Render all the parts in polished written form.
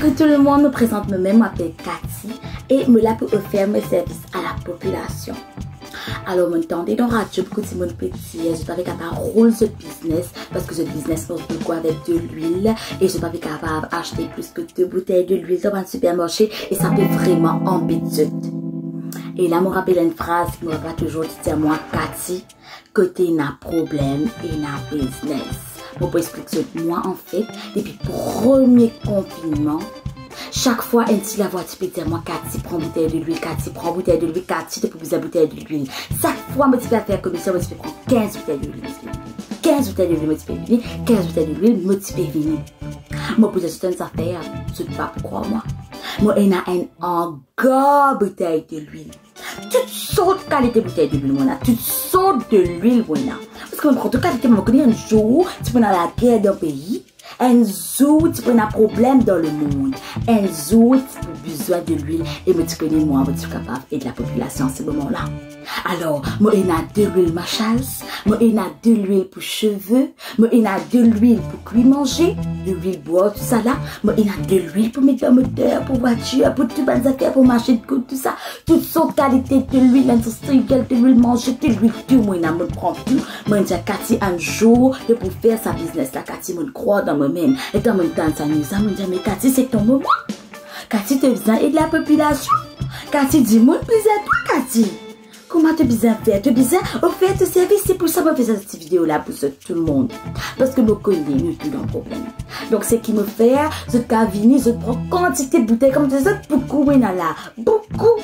que tout le monde me présente moi-même, m'appelle Cathy et me l'a pour offrir mes services à la population. Alors, je m'entendais dans la radio, beaucoup de mon petit, je suis capable de rouler ce business parce que ce business marche beaucoup avec de l'huile et je suis capable d'acheter plus que 2 bouteilles de l'huile dans un supermarché et ça peut vraiment embêter. Et là, je me rappelle une phrase qui me rappelle toujours dit à moi, Cathy, que tu as un problème et un business. Je peux expliquer moi en fait, depuis le premier confinement, chaque fois, la voix, tu peux dire, moi, Cathy, prends bouteille de l'huile, Cathy, prends bouteille de l'huile, Cathy, tu peux poser bouteille de l'huile. Chaque fois, moi, tu peux faire comme ça, moi, tu peux prendre 15 bouteilles de l'huile, 15 bouteilles de l'huile, moi, tu peux venir, 15 bouteilles de l'huile, moi, tu peux venir. Moi, pour certaines affaires, je ne sais pas pourquoi, moi. Moi, il y a une grande bouteille de l'huile. Toutes sortes de qualités de bouteilles de l'huile, moi, toutes sortes de l'huile, moi, parce que, en tout cas, je connais un jour, tu peux dans la guerre d'un pays. Un jour, tu prends un problème dans le monde. Un jour, tu as besoin de l'huile. Et moi, tu connais moi, je suis capable d'aider la population à ce moment-là. Alors, moi, il y a de l'huile ma chasse. Moi, il y a de l'huile pour cheveux. Moi, il y a de l'huile pour cuire manger. De l'huile boire, tout ça là. Moi, il y a de l'huile pour mettre dans le moteur, pour voiture, pour toutes les affaires, pour marcher de coude, tout ça. Toutes sortes de qualités de l'huile industrielle, de l'huile manger, de l'huile tout. Moi, il y a, moi, prends tout. Moi, il y a Cathy un jour, pour faire sa business là. Cathy, moi, croit dans moi-même. Et dans mon temps, ça nous a dit, mais Cathy, c'est ton moment. Cathy, tu as besoin de la population. Cathy, dis-moi, besoin de toi, Cathy. Comment tu as besoin de faire? Tu as besoin de faire ce service. C'est pour ça que je fais cette vidéo là pour tout le monde. Parce que je connais, nous tous dans le problème. Donc, ce qui me fait, je venir, je prends quantité de bouteilles, comme tu sais, beaucoup, là. Beaucoup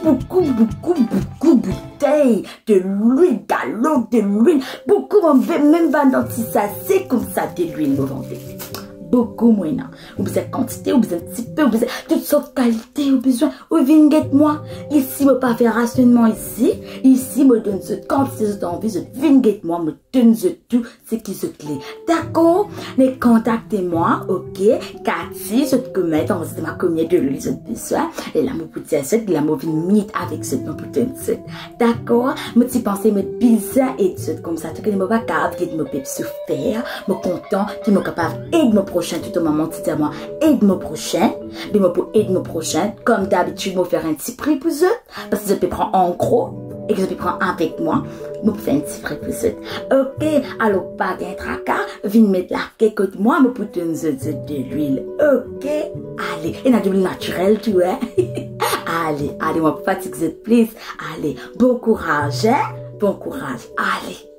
bouteilles de l'huile, galop de l'huile. Beaucoup, on veut même vendre ça, c'est comme ça, de l'huile, vous vendez. Beaucoup moins. Vous besoin de quantité, vous besoin de petit peu, vous besoin de toutes sortes de qualités, vous besoin, vous venez moi. Ici, je ne pas faire rationnement ici. Ici, me donne cette quantité, je envie, je viens moi, me donne tout ce qui se clé. D'accord? Mais contactez-moi, ok? Cathy, je te commets, dans ma communauté de l'huile, je te besoin. Et là, je peux dire ça, là, je vais venir avec ce nom pour te dire. D'accord? Je te pense, me bizarre et tout comme ça. Tu connais, je ne pas capable de me souffrir, me content, qui me capable de me prochain, tout au moment, tu dis à moi, aide-moi prochain, mais moi pour aide-moi prochain, comme d'habitude, moi faire un petit prix pour eux, parce que je peux prendre en gros, et que je peux prendre avec moi, moi pour faire un petit prix pour eux. Ok, alors pas d'un tracas, viens mettre la quelque de moi, mais pour te donner de l'huile. Ok, allez, et de l'huile naturelle, tu vois. Allez, moi pour fatiguer, please. Allez, bon courage, hein? Bon courage, allez.